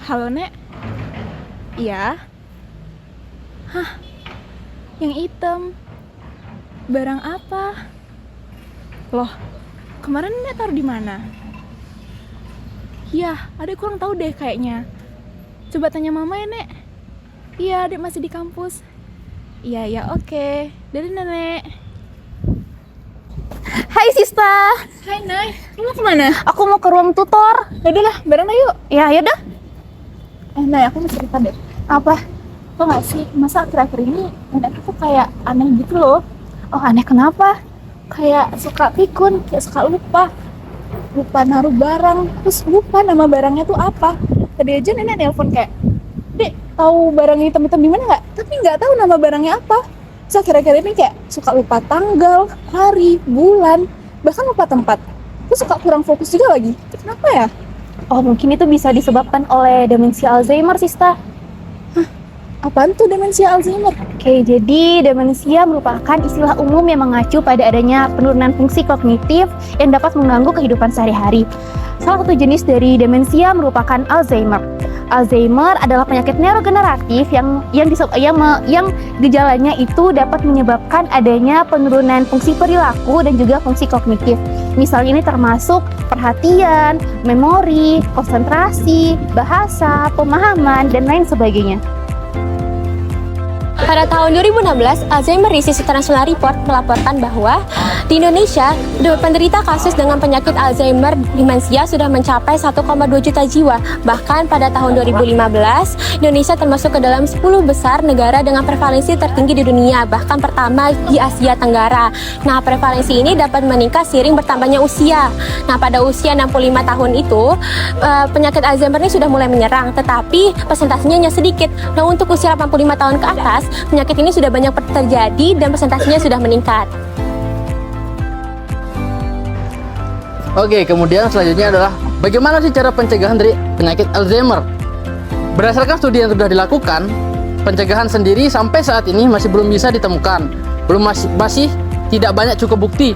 Halo, Nek. Iya. Hah, yang hitam. Barang apa? Loh, kemarin Nek taruh di mana? Iya, adek kurang tahu deh kayaknya. Coba tanya mama ya, Nek. Iya, adek masih di kampus. Iya, ya, oke. Dadah, Nenek. Hai Sista, Hai, Nay. Lu mau kemana? aku mau ke ruang tutor. Yaudah, bareng yuk. Ya, yaudah. Nay, aku mau cerita deh. Apa? Tau gak sih, masa akhir-akhir ini nenek tuh kayak aneh gitu loh. Oh, aneh kenapa? Kayak suka pikun, kayak suka lupa naruh barang, terus lupa nama barangnya tuh apa. Tadi aja nenek nelpon kayak, Dek, tahu barang hitam-hitam di mana nggak? Tapi nggak tahu nama barangnya apa. Terus akhir-akhir ini kayak suka lupa tanggal, hari, bulan, bahkan lupa tempat. Terus suka kurang fokus juga lagi. Kenapa ya? Oh, mungkin itu bisa disebabkan oleh demensia Alzheimer, Sista. Apaan tuh demensia Alzheimer? Oke, jadi demensia merupakan istilah umum yang mengacu pada adanya penurunan fungsi kognitif yang dapat mengganggu kehidupan sehari-hari. Salah satu jenis dari demensia merupakan Alzheimer. Alzheimer adalah penyakit neurogeneratif yang gejalanya itu dapat menyebabkan adanya penurunan fungsi perilaku dan juga fungsi kognitif. Misalnya ini termasuk perhatian, memori, konsentrasi, bahasa, pemahaman, dan lain sebagainya. Pada tahun 2016, Alzheimer Disease International Report melaporkan bahwa di Indonesia, penderita kasus dengan penyakit Alzheimer demensia sudah mencapai 1,2 juta jiwa. Bahkan pada tahun 2015, Indonesia termasuk ke dalam 10 besar negara dengan prevalensi tertinggi di dunia, bahkan pertama di Asia Tenggara. Nah, prevalensi ini dapat meningkat seiring bertambahnya usia. Nah, pada usia 65 tahun itu, penyakit Alzheimer ini sudah mulai menyerang, tetapi persentasenya hanya sedikit. Nah, untuk usia 85 tahun ke atas, penyakit ini sudah banyak terjadi dan persentasenya sudah meningkat. Oke, kemudian selanjutnya adalah bagaimana sih cara pencegahan dari penyakit Alzheimer? Berdasarkan studi yang sudah dilakukan, pencegahan sendiri sampai saat ini masih belum bisa ditemukan. Masih tidak banyak cukup bukti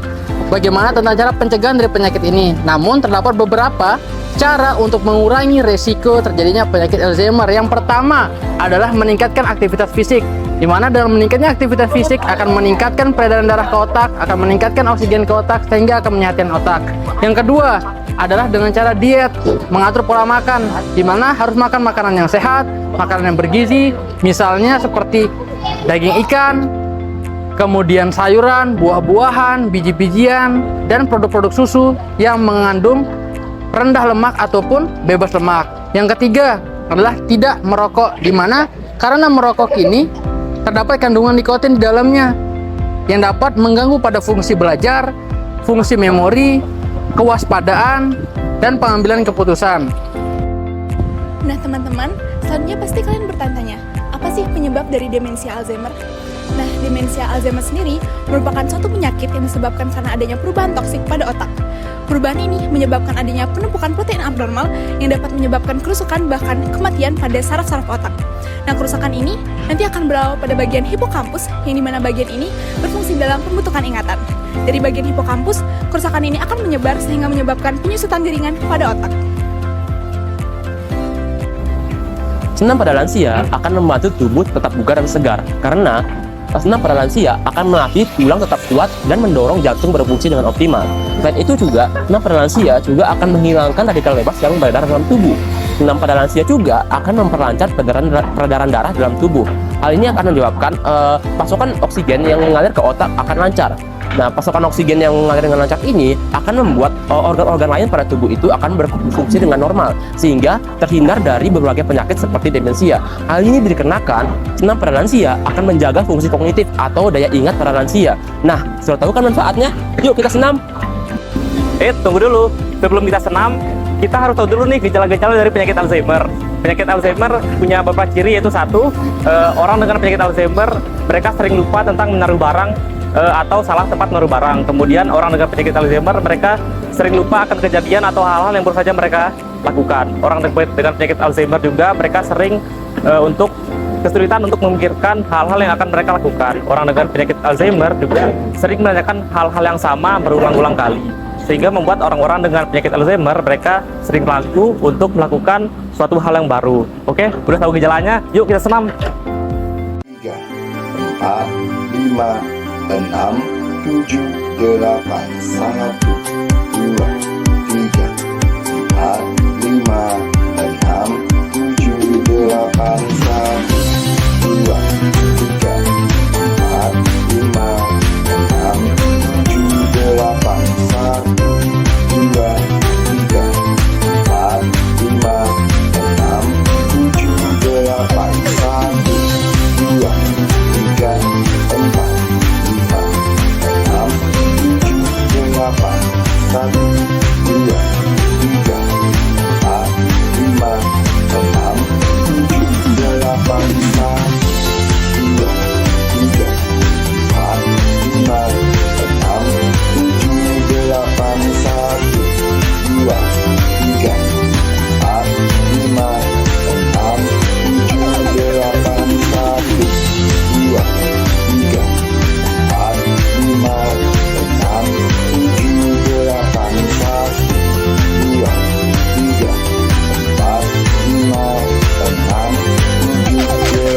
bagaimana tentang cara pencegahan dari penyakit ini. Namun terdapat beberapa cara untuk mengurangi resiko terjadinya penyakit Alzheimer. Yang pertama adalah meningkatkan aktivitas fisik, di mana dalam meningkatnya aktivitas fisik akan meningkatkan peredaran darah ke otak, akan meningkatkan oksigen ke otak, sehingga akan menyehatkan otak. Yang kedua adalah dengan cara diet, mengatur pola makan, di mana harus makan makanan yang sehat, makanan yang bergizi, misalnya seperti daging ikan, kemudian sayuran, buah-buahan, biji-bijian, dan produk-produk susu yang mengandung rendah lemak ataupun bebas lemak. Yang ketiga adalah tidak merokok, di mana karena merokok ini terdapat kandungan nikotin di dalamnya yang dapat mengganggu pada fungsi belajar, fungsi memori, kewaspadaan, dan pengambilan keputusan. Nah, teman-teman, selanjutnya pasti kalian bertanya-tanya, apa sih penyebab dari demensia Alzheimer? Nah, demensia Alzheimer sendiri merupakan suatu penyakit yang disebabkan karena adanya perubahan toksik pada otak. Perubahan ini menyebabkan adanya penumpukan protein abnormal yang dapat menyebabkan kerusakan bahkan kematian pada saraf-saraf otak. Nah, kerusakan ini nanti akan berawal pada bagian hipokampus, yang dimana bagian ini berfungsi dalam pembentukan ingatan. Dari bagian hipokampus, kerusakan ini akan menyebar sehingga menyebabkan penyusutan jaringan pada otak. Senam pada lansia akan membantu tubuh tetap bugar dan segar, karena senam pada lansia akan melatih tulang tetap kuat dan mendorong jantung berfungsi dengan optimal. Selain itu juga, senam pada lansia juga akan menghilangkan radikal bebas yang beredar dalam tubuh. Senam pada lansia juga akan memperlancar peredaran darah dalam tubuh. Hal ini akan menyebabkan pasokan oksigen yang mengalir ke otak akan lancar. Nah, pasokan oksigen yang mengalir dengan lancar ini akan membuat organ-organ lain pada tubuh itu akan berfungsi dengan normal, sehingga terhindar dari berbagai penyakit seperti demensia. Hal ini dikarenakan senam pada lansia akan menjaga fungsi kognitif atau daya ingat pada lansia. Nah, sudah tahu kan manfaatnya? Yuk kita senam! Tunggu dulu. Sebelum kita senam, kita harus tahu dulu nih gejala-gejala dari penyakit Alzheimer. Penyakit Alzheimer punya beberapa ciri, yaitu satu, orang dengan penyakit Alzheimer, mereka sering lupa tentang menaruh barang atau salah tempat menaruh barang. Kemudian orang dengan penyakit Alzheimer, mereka sering lupa akan kejadian atau hal-hal yang baru saja mereka lakukan. Orang dengan penyakit Alzheimer juga mereka sering untuk kesulitan untuk memikirkan hal-hal yang akan mereka lakukan. Orang dengan penyakit Alzheimer juga sering menanyakan hal-hal yang sama berulang-ulang kali. sehingga membuat orang-orang dengan penyakit Alzheimer mereka sering ragu untuk melakukan suatu hal yang baru. Oke, udah tahu gejalanya? Yuk kita senam. 3, 4, 5, 6, 7, 8, 1, 2, 3, 4, 5, 6, 7, 8, 1, 2, 3, 4, 5, 6, 7, 8, 1, 2, 3, 4, 5, 6, 7, 8, 1, 2, 3, 4, 5, 6, 7, 8, 1, 2, 3, 4, 5, 6, 7, 8, 1, 2, 3, 4, 5, 6, 7, 8, 1, 2, 3, 4, 5, 6, 7, 8, 1, 2, 3, 4, 5, 6, 7, 8, 1, 2, 3, 4, 5, 6, 7, 8, 1, 2, 3, 4, 5, 6, 7, 8, 1, 2, 3, 4, 5, 6, 7, 8, 1, 2, 3, 4, 5, 6, 7, 8, 1, 2, 3, 4, 5, 6, 7,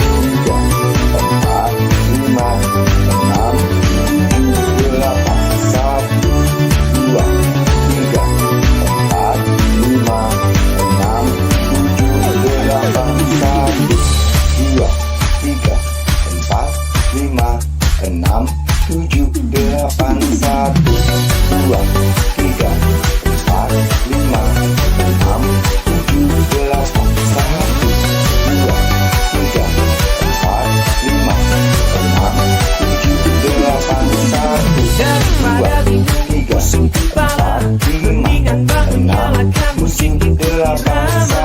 8, 1, 2, 3, 4, 5, 6, 7, 8, 1, 2, 3, 4, 5, 6, 7, 8, 1, 2, 3, 4, 5, 6, 7, 8, 1,